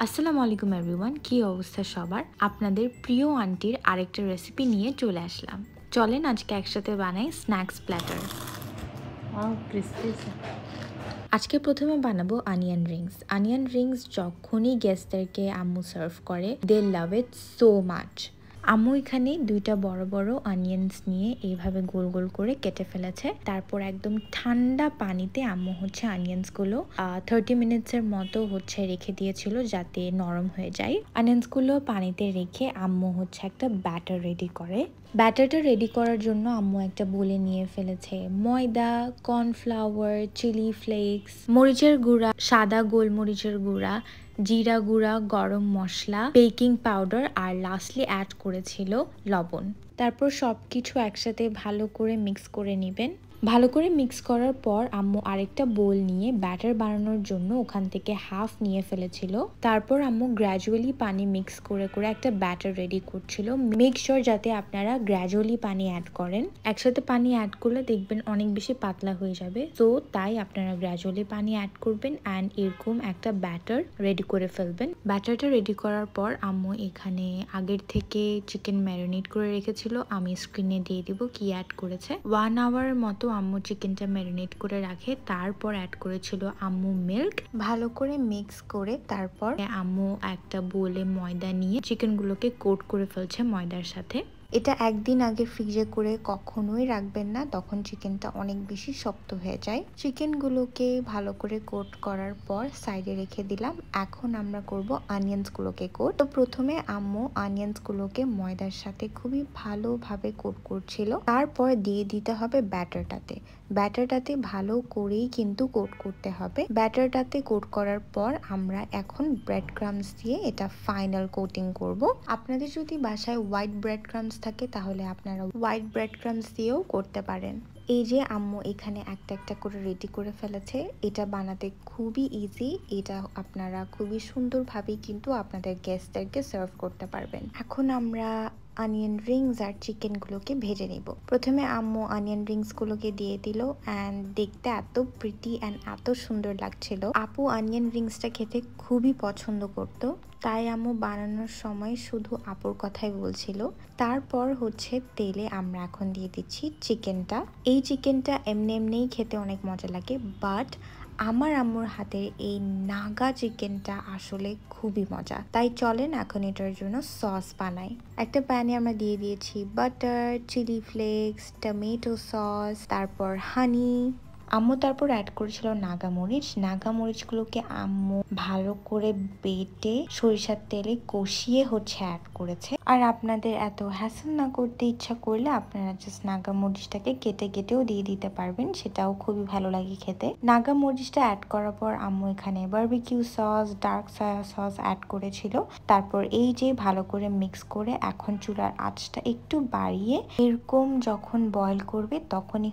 আসসালামু আলাইকুম এভরিওয়ান, কি অবস্থা সবার? আপনাদের প্রিয় আন্টির আরেকটা রেসিপি নিয়ে চলে আসলাম। চলেন আজকে একসাথে বানাই স্ন্যাক্স প্ল্যাটার। আজকে প্রথমে বানাবো অনিয়ন রিংস। অনিয়ন রিংস যখনই গেস্টদেরকে আম্মু সার্ভ করে, দে লাভ ইট সো মাচ। আম্মু এখানে দুইটা বড় বড় অনিয়ন্স নিয়ে এইভাবে গোল গোল করে কেটে ফেলেছে। তারপর একদম ঠান্ডা পানিতে আম্মু অনিয়ন্সগুলো 30 মিনিটসের মতো রেখে দিয়েছিল যাতে নরম হয়ে যায়। অনিয়ন্সগুলো পানিতে রেখে আম্মু একটা ব্যাটার রেডি করে। ব্যাটারটা রেডি করার জন্য আম্মু একটা বলে নিয়ে ফেলেছে ময়দা, কর্নফ্লাওয়ার, চিলি ফ্লেক্স, মরিচের গুঁড়া, সাদা গোলমরিচের গুঁড়া, জিরা গুঁড়া, গরম মশলা, বেকিং পাউডার আর লাস্টলি অ্যাড করেছিল লবণ। তারপর সবকিছু একসাথে ভালো করে মিক্স করে নেবেন। ভালো করে মিক্স করার পর আম্মু আরেকটা বোল নিয়ে ব্যাটার বানানোর জন্য ওখান থেকে হাফ নিয়ে ফেলেছিল। তারপর আম্মু গ্র্যাজুয়ালি পানি মিক্স করে করে একটা ব্যাটার রেডি করছিল। মেক শিওর যাতে আপনারা গ্র্যাজুয়ালি পানি অ্যাড করেন। একসাথে পানি অ্যাড করলে দেখবেন অনেক বেশি পাতলা হয়ে যাবে, তো তাই আপনারা গ্র্যাজুয়ালি পানি অ্যাড করবেন অ্যান্ড এরকম একটা ব্যাটার রেডি করে ফেলবেন। ব্যাটারটা রেডি করার পর আম্মু এখানে আগের থেকে চিকেন ম্যারিনেট করে রেখেছিল। আমি স্ক্রিনে দিয়ে দিব কি অ্যাড করেছে। 1 আওয়ার মতো আম্মু চিকেনটা ম্যারিনেট করে রাখে। তারপর অ্যাড করেছিল আম্মু মিল্ক। ভালো করে মিক্স করে তারপর আম্মু একটা বোলে ময়দা নিয়ে চিকেনগুলোকে কোট করে ফেলছে ময়দার সাথে। এটা একদিন আগে ফ্রিজে করে কখনোই রাখবেন না, তখন চিকেনটা অনেক বেশি শক্ত হয়ে যায়। চিকেনগুলোকে ভালো করে কোট করার পর সাইডে রেখে দিলাম। এখন আমরা করব অনিয়ন্সগুলোকে কোট। তো প্রথমে আম্মু অনিয়ন্সগুলোকে ময়দার সাথে খুবই ভালোভাবে কোট করছিল। তারপর দিয়ে দিতে হবে ব্যাটারটাতে ভালো করেই কিন্তু কোট করতে হবে। ব্যাটারটাতে কোট করার পর আমরা এখন ব্রেড ক্রামস দিয়ে এটা ফাইনাল কোটিং করব। আপনাদের যদি বাসায় হোয়াইট ব্রেড ক্রামস থাকে তাহলে আপনারা হোয়াইট ব্রেড ক্রামস দিয়েও করতে পারেন। এই যে আম্মু এখানে একটা একটা করে রেডি করে ফেলেছে। এটা বানাতে খুবই ইজি। এটা আপনারা খুবই সুন্দরভাবে কিন্তু আপনাদের গেস্টদেরকে সার্ভ করতে পারবেন। এখন আমরা অনিয়ন রিংস আর চিকেনগুলোকে ভেজে নিব। প্রথমে আম্মু অনিয়ন রিংসগুলোকে দিয়ে দিল অ্যান্ড দেখতে এত প্রিটি অ্যান্ড এত সুন্দর লাগছিল। আপু অনিয়ন রিংসটা খেতে খুবই পছন্দ করত, তাই আম্মু বানানোর সময় শুধু আপুর কথাই বলছিল। তারপর তেলে আমরা এখন দিয়ে দিচ্ছি চিকেনটা। এই চিকেনটা এমনি এমনিই খেতে অনেক মজা লাগে, বাট আমার আম্মুর হাতের এই নাগা চিকেনটা আসলে খুবই মজা। তাই চলেন এখন এটার জন্য সস বানাই। একটা প্যানে আমরা দিয়ে দিয়েছি butter, chili flakes, tomato sauce, তারপর হানি। আম্মু তারপর অ্যাড করেছিল নাগামরিচগুলোকে আম্মু ভালো করে বেটে সরিষার তেলে কষিয়ে অ্যাড করেছে। আর আপনাদের এত হ্যাসেল না করতে ইচ্ছা করলে আপনারা জাস্ট নাগামরিচটাকে কেটে কেটেও দিয়ে দিতে পারবেন, সেটাও খুবই ভালো লাগে খেতে। নাগামরিচটা অ্যাড করার পর আম্মু এখানে barbecue sauce, dark soy sauce add করেছিল। তারপর এই যে ভালো করে মিক্স করে এখন চুলার আঁচটা একটু বাড়িয়ে এরকম যখন বয়েল করবে তখনই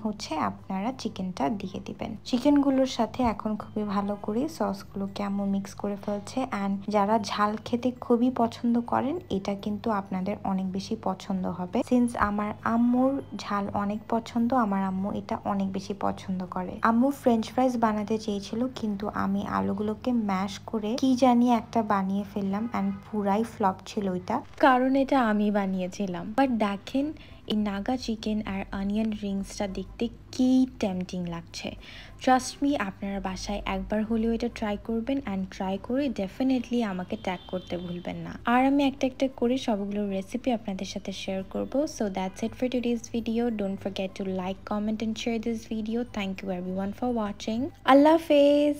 আপনারা চিকেনটা দিয়ে দিবেন। চিকেনগুলোর সাথে এখন খুবই ভালো করে সসগুলোকে আম্মু মিক্স করে ফেলছে। অ্যান্ড যারা ঝাল খেতে খুবই পছন্দ করেন এটা কিন্তু আপনাদের অনেক বেশি পছন্দ হবে। সিন্স আমার আম্মুর ঝাল অনেক পছন্দ, আমার আম্মু এটা অনেক বেশি পছন্দ করে। আম্মু ফ্রেঞ্চ ফ্রাইজ বানাতে চেয়েছিল কিন্তু আমি আলুগুলোকে ম্যাশ করে কি জানি একটা বানিয়ে ফেললাম অ্যান্ড পুরাই ফ্লপ ছিল ওইটা, কারণ এটা আমি বানিয়েছিলাম। বাট দেখেন এই নাগা চিকেন আর অনিয়ন রিংসটা দেখতে কি টেম্পটিং লাগছে। ট্রাস্ট মি, আপনারা বাসায় একবার হলেও এটা ট্রাই করবেন অ্যান্ড ট্রাই করে ডেফিনেটলি আমাকে ট্যাগ করতে ভুলবেন না। আর আমি একটা একটা করে সবগুলোর রেসিপি আপনাদের সাথে শেয়ার করব। So that's it for today's video. Don't forget to like, comment and share this video. Thank you everyone for watching. আল্লাহ হাফেজ।